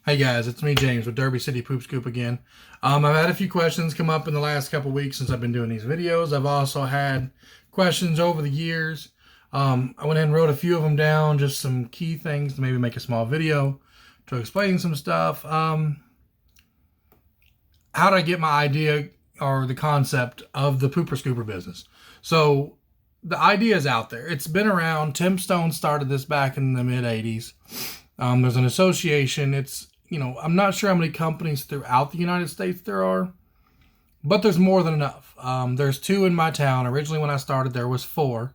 Hey guys, it's me, James, with Derby City Poop Scoop again. I've had a few questions come up in the last couple weeks since I've been doing these videos. I've also had questions over the years. I went ahead and wrote a few of them down, just some key things to maybe make a small video to explain some stuff. How did I get my idea or the concept of the pooper scooper business? So the idea is out there. It's been around. Tim Stone started this back in the mid 80s. There's an association. I'm not sure how many companies throughout the United States there are, but there's more than enough. There's 2 in my town. Originally, when I started, there was 4.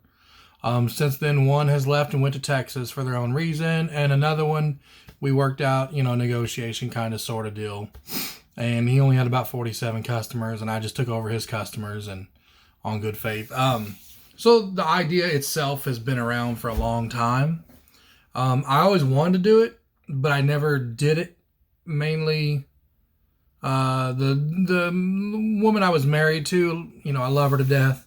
Since then, one has left and went to Texas for their own reason, and another one we worked out, negotiation kind of sort of deal. And he only had about 47 customers, and I just took over his customers and on good faith. So the idea itself has been around for a long time. I always wanted to do it, but I never did it. Mainly, the woman I was married to, I love her to death.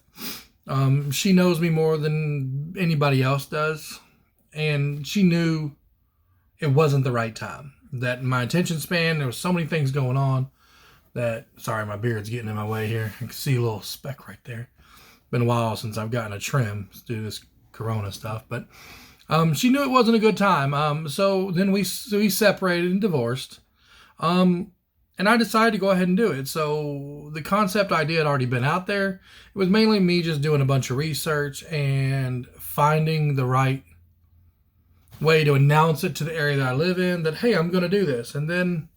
She knows me more than anybody else does, and she knew it wasn't the right time. That my attention span, there was so many things going on that, sorry, my beard's getting in my way here. I can see a little speck right there. Been a while since I've gotten a trim to do this Corona stuff, but she knew it wasn't a good time. So then we separated and divorced. And I decided to go ahead and do it. So the concept idea had already been out there. It was mainly me just doing a bunch of research and finding the right way to announce it to the area that I live in that, hey, I'm going to do this. And then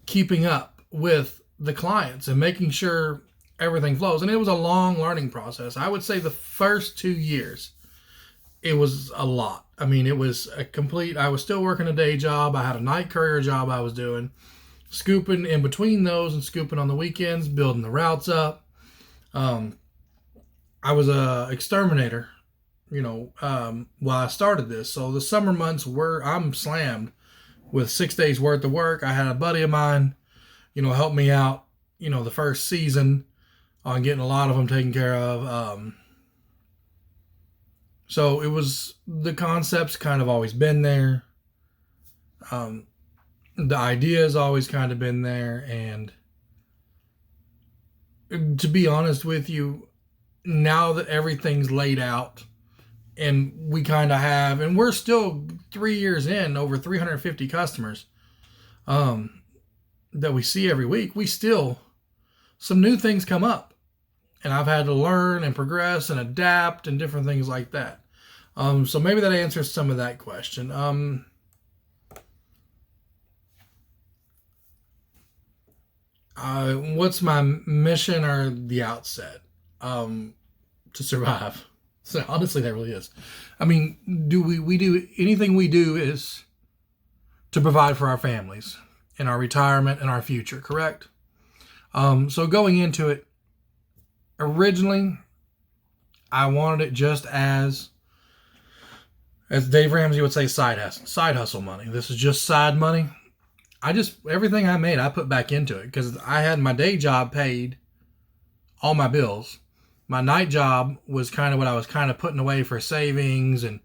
keeping up with the clients and making sure everything flows. And it was a long learning process. I would say the first 2 years, it was a lot. I mean, it was I was still working a day job. I had a night courier job I was doing, scooping in between those and scooping on the weekends, building the routes up. I was a exterminator, while I started this. So the summer months I'm slammed with 6 days worth of work. I had a buddy of mine, help me out, the first season on getting a lot of them taken care of. So it was, the concept's kind of always been there. The idea has always kind of been there. And to be honest with you, now that everything's laid out and we kind of have, and we're still 3 years in, over 350 customers that we see every week, some new things come up. And I've had to learn and progress and adapt and different things like that. So maybe that answers some of that question. What's my mission or the outset? To survive. So honestly, that really is. I mean, we do anything we do is to provide for our families and our retirement and our future, correct? So going into it, originally, I wanted it just as Dave Ramsey would say, side hustle money. This is just side money. Everything I made, I put back into it because I had my day job paid all my bills. My night job was kind of what I was kind of putting away for savings. And,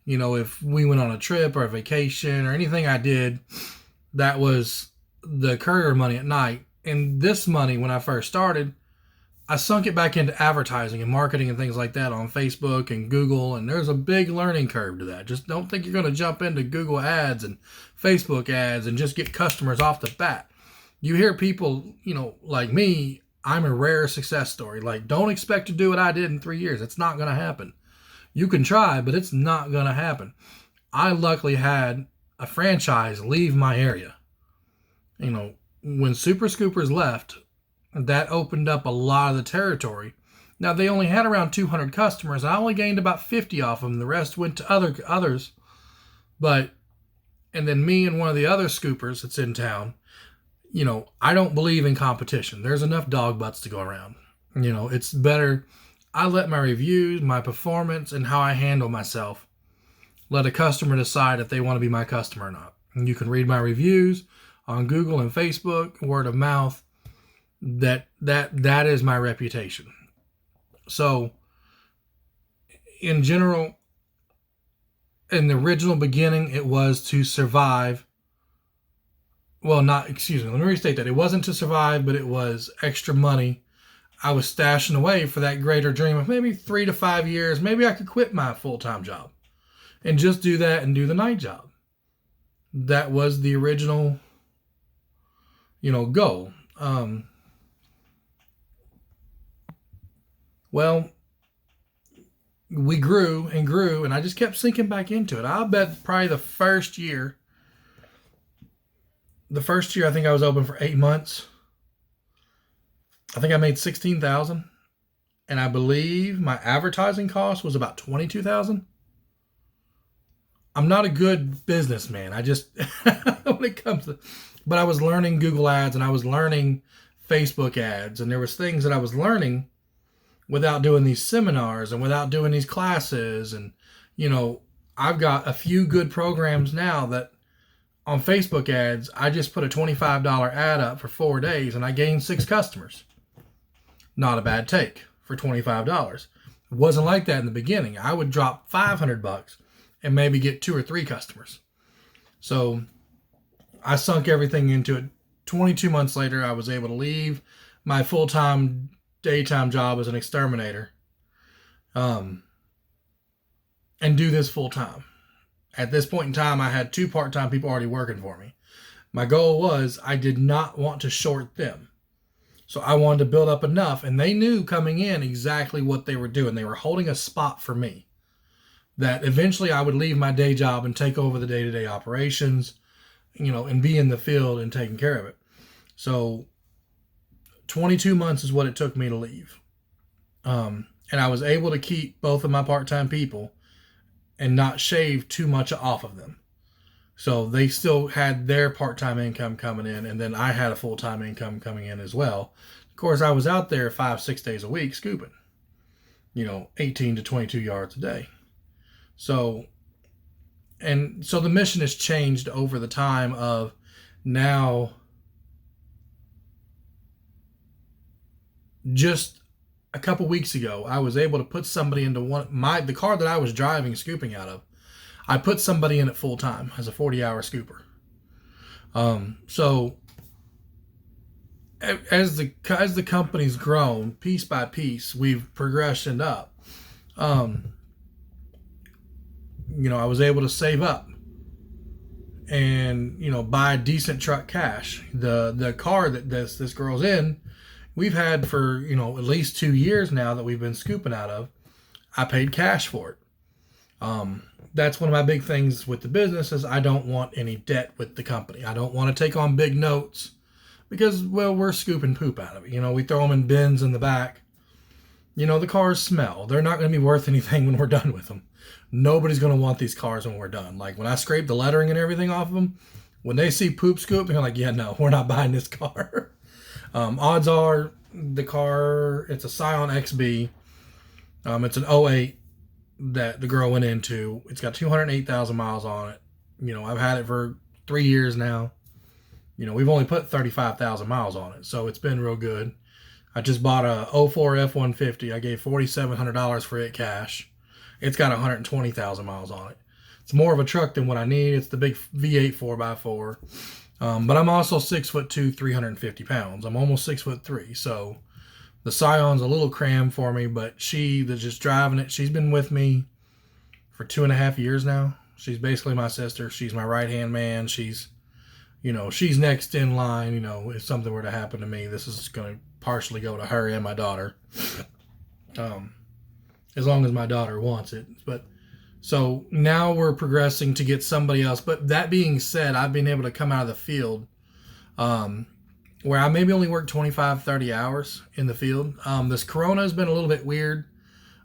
if we went on a trip or a vacation or anything I did, that was the courier money at night. And this money, when I first started, I sunk it back into advertising and marketing and things like that on Facebook and Google. And there's a big learning curve to that. Just don't think you're going to jump into Google ads and Facebook ads and just get customers off the bat. You hear people, like me, I'm a rare success story. Like, don't expect to do what I did in 3 years. It's not going to happen. You can try, but it's not going to happen. I luckily had a franchise leave my area. When Super Scoopers left, that opened up a lot of the territory. Now, they only had around 200 customers. I only gained about 50 off them. The rest went to others. And then me and one of the other scoopers that's in town, I don't believe in competition. There's enough dog butts to go around. It's better. I let my reviews, my performance, and how I handle myself, let a customer decide if they want to be my customer or not. And you can read my reviews on Google and Facebook, word of mouth. That is my reputation. So in general, in the original beginning, it was to survive well, not, excuse me, let me restate that. It wasn't to survive, but it was extra money I was stashing away for that greater dream of maybe 3 to 5 years. Maybe I could quit my full-time job and just do that and do the night job. That was the original, goal. Well, we grew and grew, and I just kept sinking back into it. I'll bet probably the first year I think I was open for 8 months. I think I made $16,000, and I believe my advertising cost was about $22,000. I'm not a good businessman. I just when it comes to, but I was learning Google Ads and I was learning Facebook ads, and there was things that I was learning without doing these seminars and without doing these classes. And I've got a few good programs now that on Facebook ads, I just put a $25 ad up for 4 days and I gained 6 customers. Not a bad take for $25. It wasn't like that in the beginning. I would drop $500 and maybe get 2 or 3 customers. So I sunk everything into it. 22 months later, I was able to leave my full-time daytime job as an exterminator and do this full-time. At this point in time, I had 2 part-time people already working for me. My goal was I did not want to short them. So I wanted to build up enough, and they knew coming in exactly what they were doing. They were holding a spot for me that eventually I would leave my day job and take over the day-to-day operations, and be in the field and taking care of it. So 22 months is what it took me to leave. And I was able to keep both of my part-time people and not shave too much off of them. So they still had their part-time income coming in, and then I had a full-time income coming in as well. Of course, I was out there 5-6 days a week scooping, 18 to 22 yards a day. So the mission has changed over the time of now. Just a couple weeks ago, I was able to put somebody into the car that I was driving, scooping out of. I put somebody in it full time as a 40-hour scooper. So as the company's grown, piece by piece, we've progressed up. I was able to save up and buy a decent truck cash. The car that this girl's in, we've had for at least 2 years now that we've been scooping out of. I paid cash for it. That's one of my big things with the business is I don't want any debt with the company. I don't want to take on big notes because, well, we're scooping poop out of it. We throw them in bins in the back. The cars smell. They're not going to be worth anything when we're done with them. Nobody's going to want these cars when we're done. Like when I scrape the lettering and everything off of them, when they see poop scoop, they're like, yeah, no, we're not buying this car. Odds are the car, it's a Scion XB. It's an '08 that the girl went into. It's got 208,000 miles on it. I've had it for 3 years now. We've only put 35,000 miles on it, so it's been real good. I just bought a '04 F-150. I gave $4,700 for it cash. It's got 120,000 miles on it. It's more of a truck than what I need. It's the big V8 4x4. But I'm also 6'2", 350 pounds. I'm almost 6'3", so the Scion's a little crammed for me, but she that's just driving it, she's been with me for 2.5 years now. She's basically my sister. She's my right-hand man. She's, she's next in line. If something were to happen to me, this is going to partially go to her and my daughter. As long as my daughter wants it. But so now we're progressing to get somebody else. But that being said, I've been able to come out of the field where I maybe only work 25, 30 hours in the field. This corona has been a little bit weird.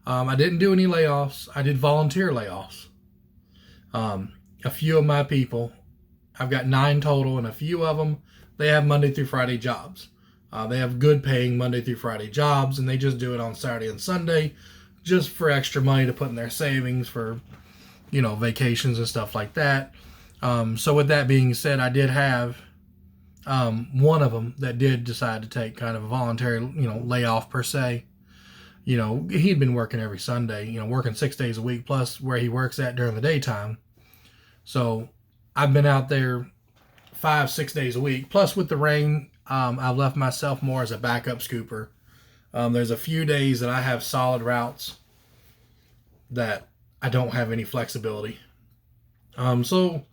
I didn't do any layoffs. I did volunteer layoffs. A few of my people, I've got 9 total, and a few of them, they have Monday through Friday jobs. They have good paying Monday through Friday jobs, and they just do it on Saturday and Sunday just for extra money to put in their savings for, vacations and stuff like that. So with that being said, I did have one of them that did decide to take kind of a voluntary, layoff per se. He'd been working every Sunday, working 6 days a week plus where he works at during the daytime. So I've been out there 5-6 days a week. Plus, with the rain, I've left myself more as a backup scooper. There's a few days that I have solid routes that I don't have any flexibility. So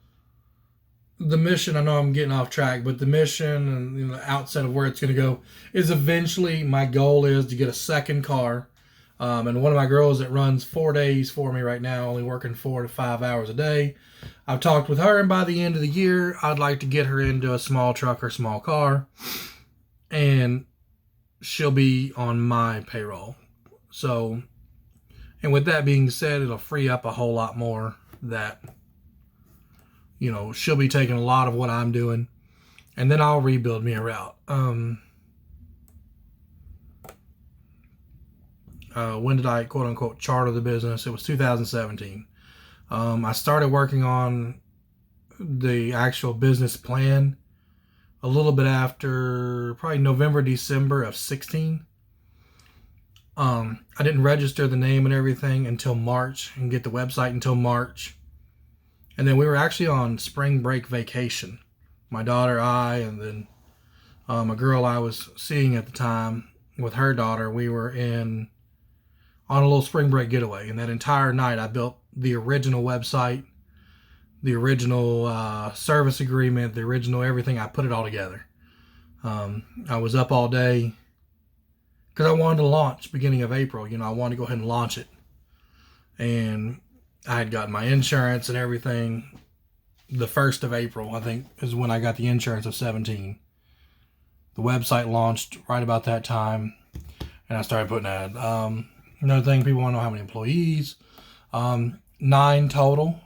the mission, I know I'm getting off track, but the mission and the outset of where it's going to go is eventually, my goal is to get a second car. And one of my girls that runs 4 days for me right now, only working 4 to 5 hours a day, I've talked with her, and by the end of the year, I'd like to get her into a small truck or small car, and she'll be on my payroll. So, and with that being said, it'll free up a whole lot more that, you know, she'll be taking a lot of what I'm doing, and then I'll rebuild me a route. When did I, quote unquote, charter the business? It was 2017. I started working on the actual business plan a little bit after probably November, December of 16. I didn't register the name and everything until March and get the website until March. And then we were actually on spring break vacation. My daughter, I, and then a girl I was seeing at the time with her daughter, we were on a little spring break getaway. And that entire night I built the original website, the original service agreement, the original everything. I put it all together. I was up all day because I wanted to launch beginning of April. You know, I wanted to go ahead and launch it. And I had gotten my insurance and everything. The 1st of April, I think, is when I got the insurance of 17. The website launched right about that time, and I started putting that. Another thing, people want to know how many employees. 9 total.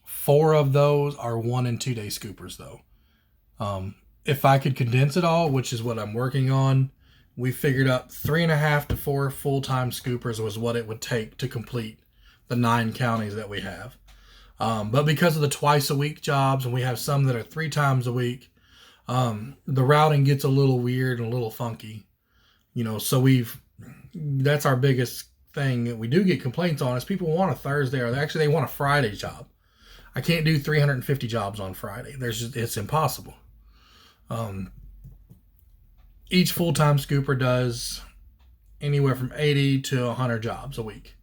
4 of those are 1 and 2 day scoopers, though. If I could condense it all, which is what I'm working on, we figured out 3.5 to 4 full-time scoopers was what it would take to complete the 9 counties that we have. But because of the twice-a-week jobs, and we have some that are 3 times a week, the routing gets a little weird and a little funky. You know, so that's our biggest thing that we do get complaints on is people want a Thursday, or they want a Friday job. I can't do 350 jobs on Friday. It's impossible. Each full-time scooper does anywhere from 80 to 100 jobs a week.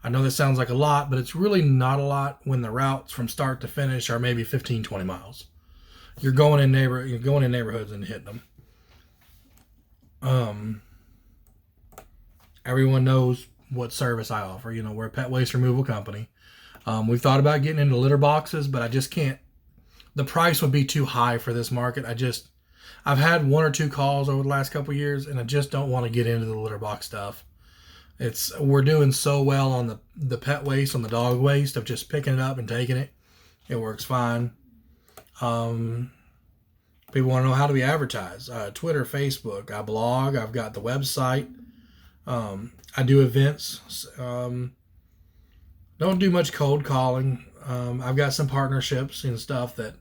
I know that sounds like a lot, but it's really not a lot when the routes from start to finish are maybe 15, 20 miles. You're going in neighborhoods and hitting them. Everyone knows what service I offer. You know, we're a pet waste removal company. We've thought about getting into litter boxes, but I just can't. The price would be too high for this market. I've had 1 or 2 calls over the last couple of years, and I just don't want to get into the litter box stuff. We're doing so well on the pet waste, on the dog waste, of just picking it up and taking it. It works fine. People want to know, how do we advertise? Twitter, Facebook. I blog. I've got the website. I do events. Don't do much cold calling. I've got some partnerships and stuff that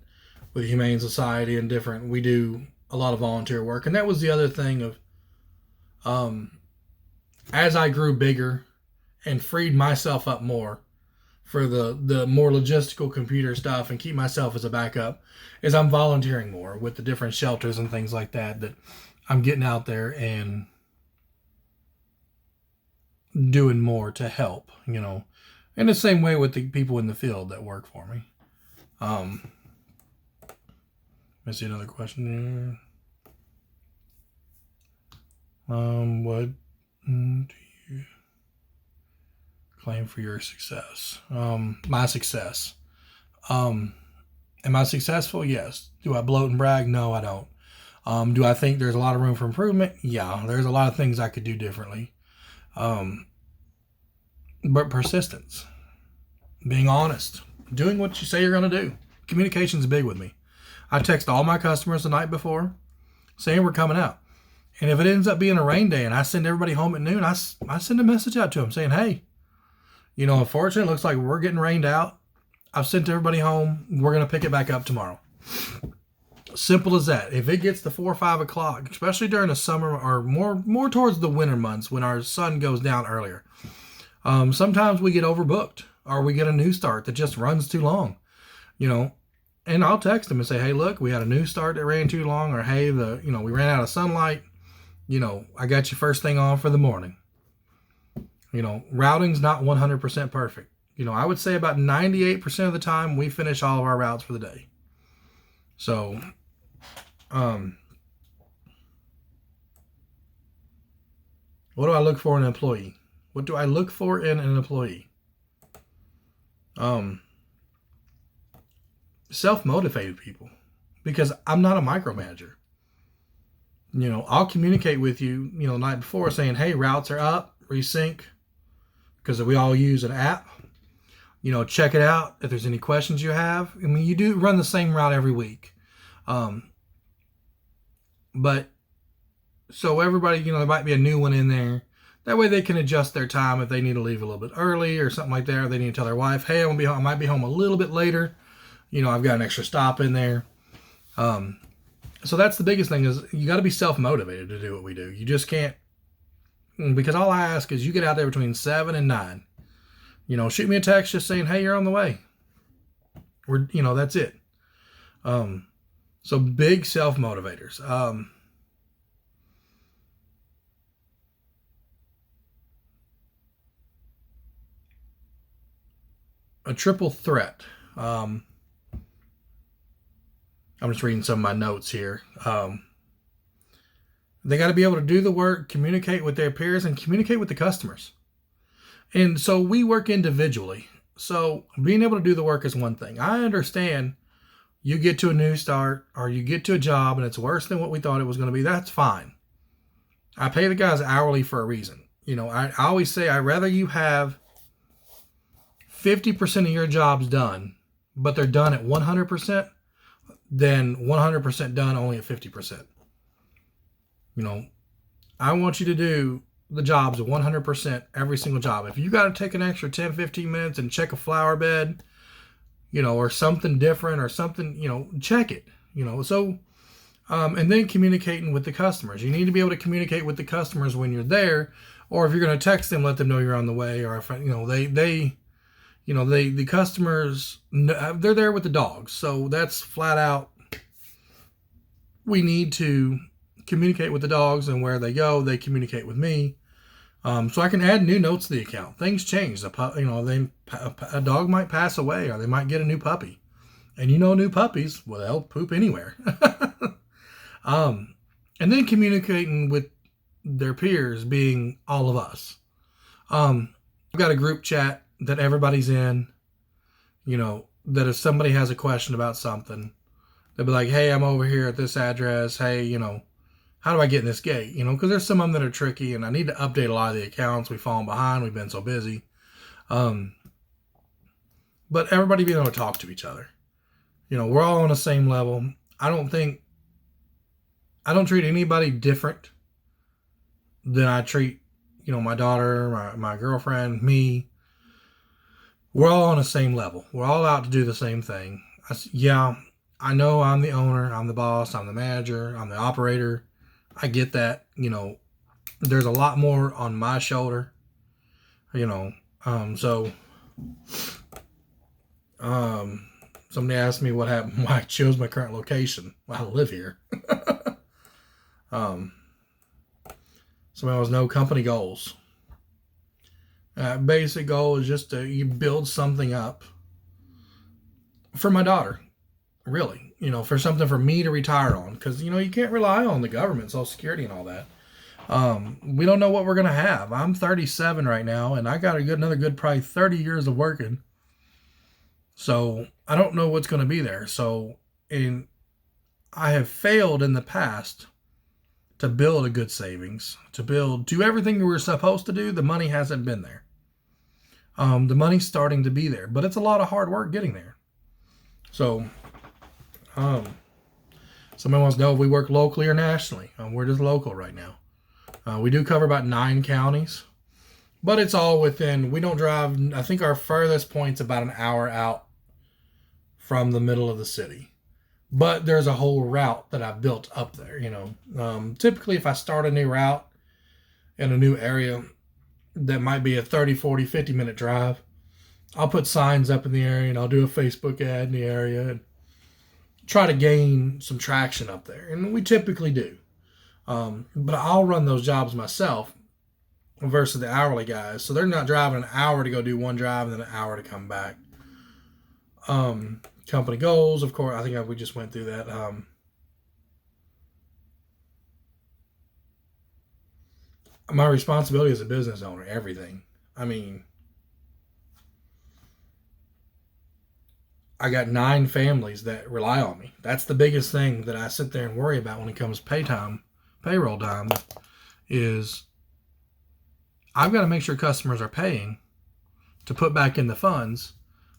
with the Humane Society and different. We do a lot of volunteer work, and that was the other thing of as I grew bigger and freed myself up more for the more logistical computer stuff and keep myself as a backup, is I'm volunteering more with the different shelters and things like that I'm getting out there and doing more to help, you know, in the same way with the people in the field that work for me. Let's see another question here. What do you claim for your success? My success. Am I successful? Yes. Do I bloat and brag? No, I don't. Do I think there's a lot of room for improvement? Yeah, there's a lot of things I could do differently. But persistence, being honest, doing what you say you're going to do. Communication's big with me. I text all my customers the night before saying we're coming out. And if it ends up being a rain day and I send everybody home at noon, I send a message out to them saying, hey, you know, unfortunately, it looks like we're getting rained out. I've sent everybody home. We're going to pick it back up tomorrow. Simple as that. If it gets to 4 or 5 o'clock, especially during the summer or more towards the winter months when our sun goes down earlier, sometimes we get overbooked or we get a new start that just runs too long. you know, and I'll text them and say, hey, look, we had a new start that ran too long, or hey, we ran out of sunlight. I got you first thing on for the morning. Routing's not 100% perfect. I would say about 98% of the time we finish all of our routes for the day. So, what do I look for in an employee? What do I look for in an employee? Self-motivated people, because I'm not a micromanager. I'll communicate with you, the night before saying, hey, routes are up, resync, because we all use an app. Check it out if there's any questions you have. I mean, you do run the same route every week. But so everybody, there might be a new one in there. That way they can adjust their time if they need to leave a little bit early or something like that. Or they need to tell their wife, hey, I might be home a little bit later. I've got an extra stop in there. So that's the biggest thing, is you got to be self-motivated to do what we do. You just can't, because all I ask is you get out there between 7 and 9. Shoot me a text just saying, hey, you're on the way. That's it. So big self-motivators. A triple threat. I'm just reading some of my notes here. They got to be able to do the work, communicate with their peers, and communicate with the customers. And so we work individually. So being able to do the work is one thing. I understand you get to a new start or you get to a job and it's worse than what we thought it was going to be. That's fine. I pay the guys hourly for a reason. I always say I'd rather you have 50% of your jobs done, but they're done at 100%, than 100% done only at 50%. I want you to do the jobs 100% every single job. If you got to take an extra 10, 15 minutes and check a flower bed, or something different or something, check it, so, and then communicating with the customers. You need to be able to communicate with the customers when you're there, or if you're going to text them, let them know you're on the way, or if, the customers, they're there with the dogs. So that's flat out, we need to communicate with the dogs, and where they go, they communicate with me. So I can add new notes to the account. Things change. A dog might pass away, or they might get a new puppy. And new puppies, well, they'll poop anywhere. And then communicating with their peers, being all of us. I've got a group chat that everybody's in, that if somebody has a question about something, they'll be like, hey, I'm over here at this address. Hey, how do I get in this gate? Because there's some of them that are tricky, and I need to update a lot of the accounts. We've fallen behind. We've been so busy. But everybody being able to talk to each other. We're all on the same level. I don't treat anybody different than I treat, my daughter, my girlfriend, me. We're all on the same level. We're all out to do the same thing. I know I'm the owner, I'm the boss, I'm the manager, I'm the operator. I get that. There's a lot more on my shoulder. Somebody asked me what happened, why I chose my current location. Well, I live here. Somebody has no company goals. Basic goal is just to build something up for my daughter, really, for something for me to retire on, because, you can't rely on the government, Social Security and all that. We don't know what we're going to have. I'm 37 right now, and I got another good probably 30 years of working. So I don't know what's going to be there. So, and I have failed in the past to build a good savings, to do everything we were supposed to do. The money hasn't been there. The money's starting to be there, but it's a lot of hard work getting there. So, somebody wants to know if we work locally or nationally. We're just local right now. We do cover about 9 counties, but it's all within, we don't drive, I think our furthest point's about an hour out from the middle of the city. But there's a whole route that I've built up there, Typically, if I start a new route in a new area that might be a 30, 40, 50-minute drive, I'll put signs up in the area and I'll do a Facebook ad in the area and try to gain some traction up there. And we typically do. But I'll run those jobs myself versus the hourly guys. So they're not driving an hour to go do one drive and then an hour to come back. Company goals, of course, I think we just went through that. My responsibility as a business owner, everything. I mean, I got 9 families that rely on me. That's the biggest thing that I sit there and worry about when it comes to payroll time, is I've got to make sure customers are paying to put back in the funds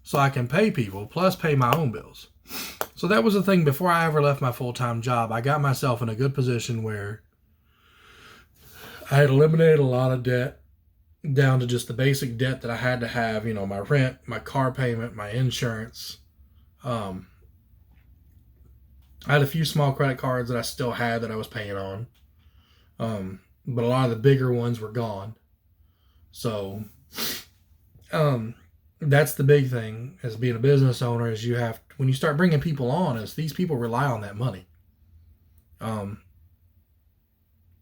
so I can pay people, plus pay my own bills. So that was the thing before I ever left my full-time job. I got myself in a good position where I had eliminated a lot of debt down to just the basic debt that I had to have, my rent, my car payment, my insurance. I had a few small credit cards that I still had that I was paying on. But a lot of the bigger ones were gone. So, that's the big thing as being a business owner, is when you start bringing people on, is these people rely on that money.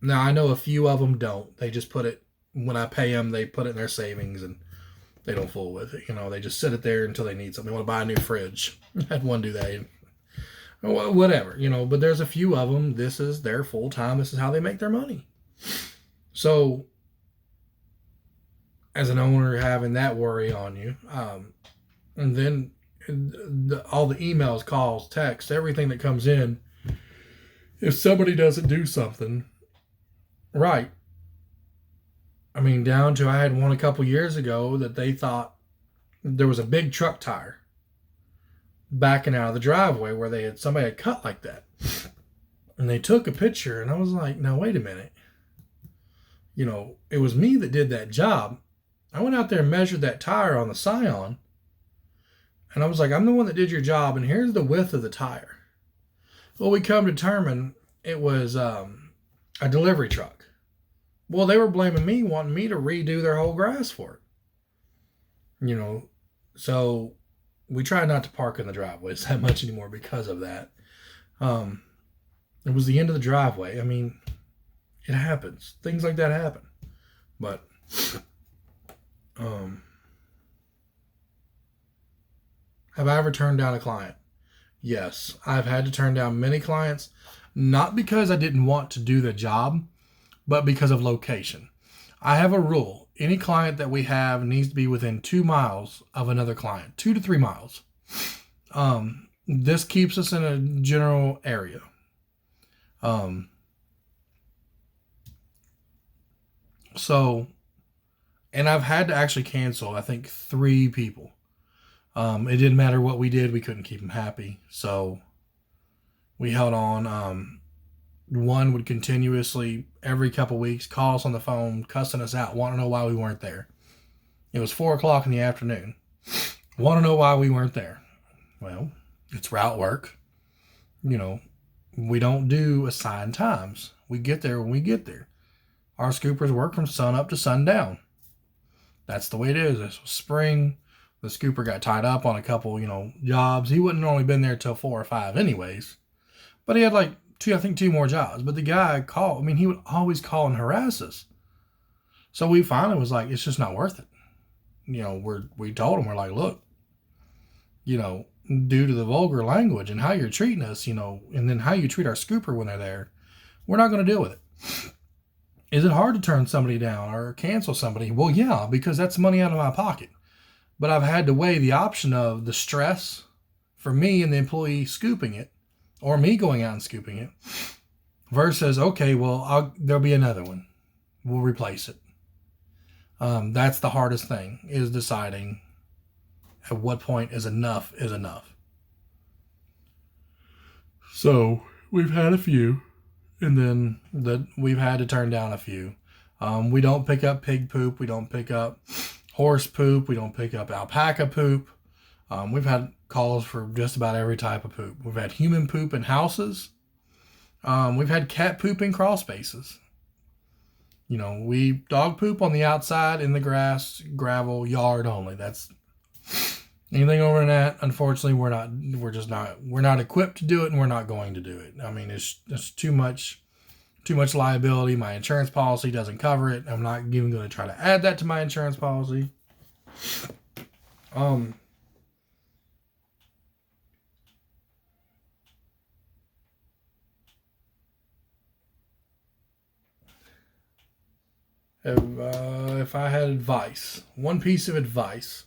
Now I know a few of them don't. They just put it, when I pay them, they put it in their savings and they don't fool with it. They just sit it there until they need something. They want to buy a new fridge. I had one do that. Whatever, but there's a few of them, this is their full time. This is how they make their money. So, as an owner, having that worry on you, and then all the emails, calls, texts, everything that comes in, if somebody doesn't do something right, I mean, down to I had one a couple years ago that they thought there was a big truck tire backing out of the driveway where somebody had cut like that. And they took a picture, and I was like, now wait a minute. It was me that did that job. I went out there and measured that tire on the Scion, and I was like, I'm the one that did your job, and here's the width of the tire. Well, we come to determine it was a delivery truck. Well, they were blaming me, wanting me to redo their whole grass for it. So we try not to park in the driveways that much anymore because of that. It was the end of the driveway. I mean, it happens. Things like that happen. But, have I ever turned down a client? Yes. I've had to turn down many clients, not because I didn't want to do the job, but because of location. I have a rule. Any client that we have needs to be within 2 miles of another client, 2 to 3 miles. This keeps us in a general area. And I've had to actually cancel, I think, 3 people. It didn't matter what we did. We couldn't keep them happy. So we held on. One would continuously, every couple weeks, call us on the phone, cussing us out, want to know why we weren't there. It was 4 o'clock in the afternoon. Want to know why we weren't there. Well, it's route work. We don't do assigned times. We get there when we get there. Our scoopers work from sun up to sundown. That's the way it is. This was spring. The scooper got tied up on a couple, jobs. He wouldn't have only been there till 4 or 5 anyways. But he had 2 more jobs. But the guy called. He would always call and harass us. So we finally was like, it's just not worth it. We told him, we're like, look, due to the vulgar language and how you're treating us, and then how you treat our scooper when they're there, we're not going to deal with it. Is it hard to turn somebody down or cancel somebody? Well, yeah, because that's money out of my pocket. But I've had to weigh the option of the stress for me and the employee scooping it, or me going out and scooping it, versus, okay, well, there'll be another one. We'll replace it. That's the hardest thing, is deciding at what point is enough is enough. So we've had a few, and then we've had to turn down a few. We don't pick up pig poop. We don't pick up horse poop. We don't pick up alpaca poop. We've had calls for just about every type of poop. We've had human poop in houses. We've had cat poop in crawl spaces. We dog poop on the outside in the grass, gravel, yard only. Anything over than that, unfortunately, we're not equipped to do it, and we're not going to do it. I mean, it's too much liability. My insurance policy doesn't cover it. I'm not even going to try to add that to my insurance policy. If I had advice, one piece of advice,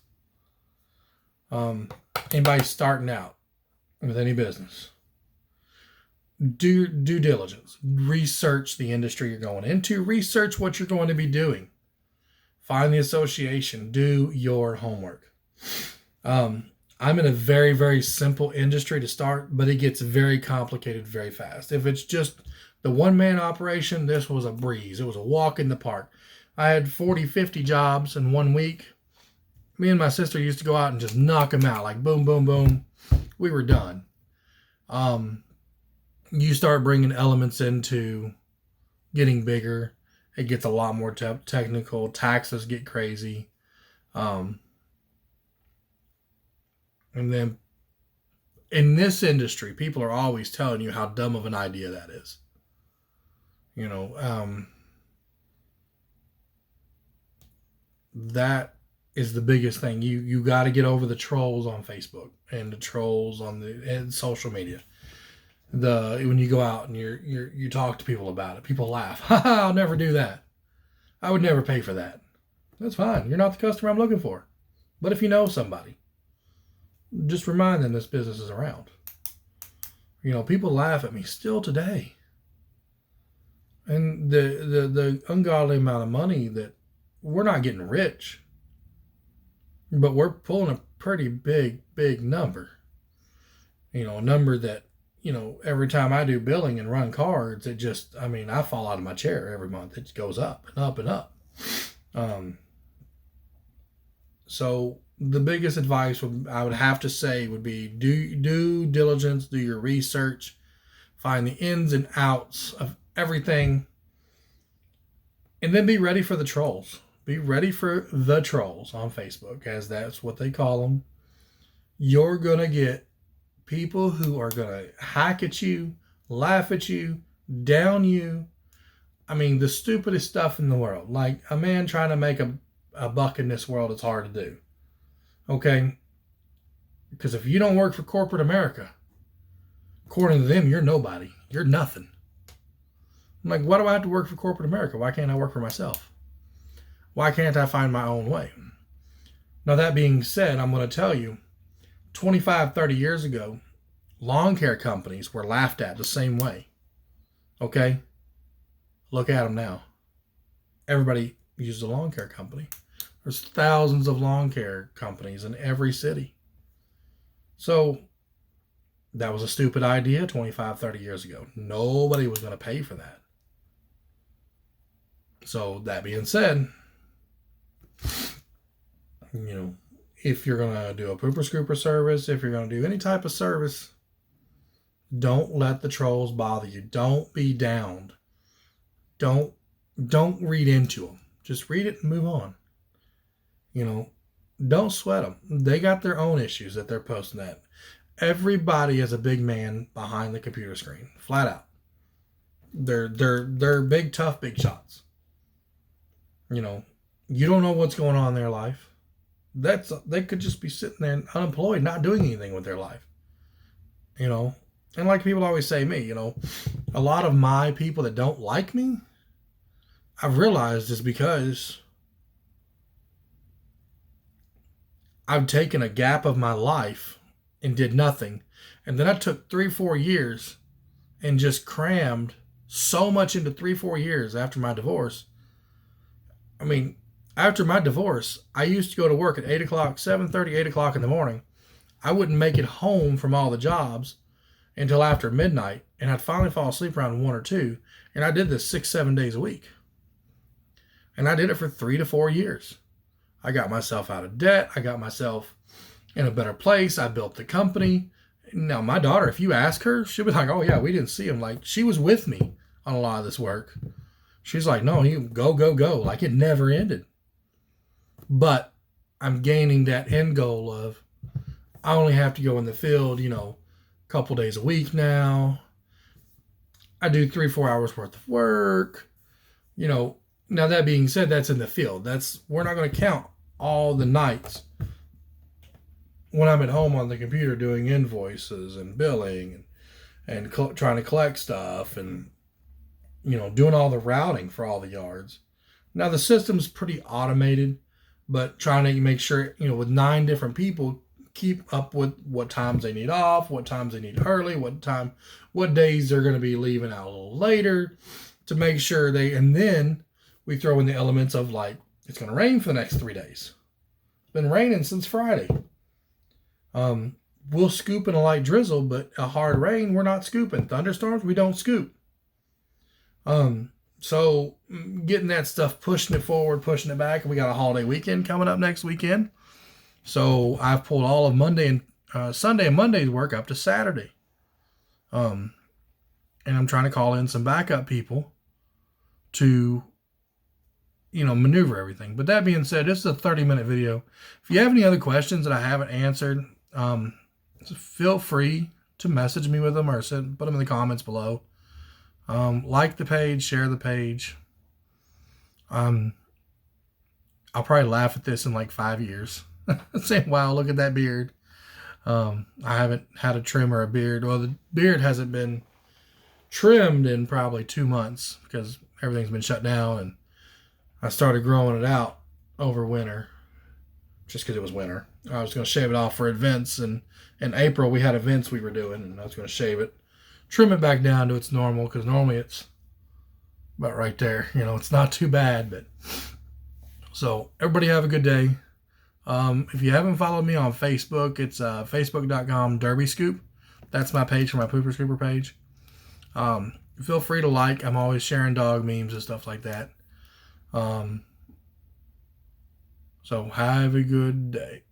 anybody starting out with any business, do due diligence. Research the industry you're going into. Research what you're going to be doing. Find the association. Do your homework. I'm in a very, very simple industry to start, but it gets very complicated very fast. If it's just the one-man operation, this was a breeze. It was a walk in the park. I had 40, 50 jobs in 1 week. Me and my sister used to go out and just knock them out, like boom, boom, boom. We were done. You start bringing elements into getting bigger. It gets a lot more technical. Taxes get crazy. And then in this industry, people are always telling you how dumb of an idea that is. That is the biggest thing. You got to get over the trolls on Facebook and the trolls on and social media. When you go out and you talk to people about it, people laugh. I'll never do that. I would never pay for that. That's fine. You're not the customer I'm looking for. But if you know somebody, just remind them this business is around. People laugh at me still today. And the ungodly amount of money that we're not getting rich, but we're pulling a pretty big number. A number that, every time I do billing and run cards, I fall out of my chair every month. It goes up and up and up. So the biggest advice I would have to say would be do diligence, do your research, find the ins and outs of everything, and then be ready for the trolls. Be ready for the trolls on Facebook, as that's what they call them. You're going to get people who are going to hack at you, laugh at you, down you. I mean, the stupidest stuff in the world. Like a man trying to make a buck in this world, it's hard to do. Okay? Because if you don't work for corporate America, according to them, you're nobody. You're nothing. I'm like, why do I have to work for corporate America? Why can't I work for myself? Why can't I find my own way? Now, that being said, I'm going to tell you, 25, 30 years ago, lawn care companies were laughed at the same way. Okay? Look at them now. Everybody uses a lawn care company. There's thousands of lawn care companies in every city. So, that was a stupid idea 25, 30 years ago. Nobody was going to pay for that. So, that being said, if you're going to do a pooper scooper service, if you're going to do any type of service, don't let the trolls bother you. Don't be downed. Don't read into them. Just read it and move on. Don't sweat them. They got their own issues that they're posting at. Everybody is a big man behind the computer screen, flat out. They're big, tough, big shots. You don't know what's going on in their life. They could just be sitting there unemployed, not doing anything with their life. And like people always say me, a lot of my people that don't like me, I've realized is because I've taken a gap of my life and did nothing. And then I took 3-4 years and just crammed so much into 3-4 years after my divorce. I mean, after my divorce, I used to go to work at 8 o'clock, 7:30, 8 o'clock in the morning. I wouldn't make it home from all the jobs until after midnight, and I'd finally fall asleep around 1 or 2, and I did this 6-7 days a week. And I did it for 3 to 4 years. I got myself out of debt. I got myself in a better place. I built the company. Now, my daughter, if you ask her, she'll be like, oh, yeah, we didn't see him. Like, she was with me on a lot of this work. She's like, no, you go. Like, it never ended. But I'm gaining that end goal of I only have to go in the field, a couple days a week now. I do 3-4 hours worth of work. Now that being said, that's in the field. We're not going to count all the nights when I'm at home on the computer doing invoices and billing and trying to collect stuff and doing all the routing for all the yards. Now the system's pretty automated, but trying to make sure with 9 different people, keep up with what times they need off, what times they need early, what days they're going to be leaving out a little later, to make sure and then we throw in the elements of like, it's going to rain for the next 3 days. It's been raining since Friday. We'll scoop in a light drizzle, but a hard rain, we're not scooping. Thunderstorms, we don't scoop. So getting that stuff, pushing it forward, pushing it back. We got a holiday weekend coming up next weekend. So I've pulled all of Sunday and Monday's work up to Saturday. And I'm trying to call in some backup people to, maneuver everything. But that being said, this is a 30-minute video. If you have any other questions that I haven't answered, feel free to message me with them or put them in the comments below. Like the page, share the page. I'll probably laugh at this in like 5 years. Saying, wow, look at that beard. I haven't had a trim or a beard. Well, the beard hasn't been trimmed in probably 2 months because everything's been shut down, and I started growing it out over winter just because it was winter. I was going to shave it off for events, and in April we had events we were doing, and I was going to shave it, trim it back down to its normal, because normally it's about right there. It's not too bad. But so everybody have a good day. If you haven't followed me on Facebook, it's facebook.com Derby Scoop. That's my page for my Pooper Scooper page. Feel free to like. I'm always sharing dog memes and stuff like that. So have a good day.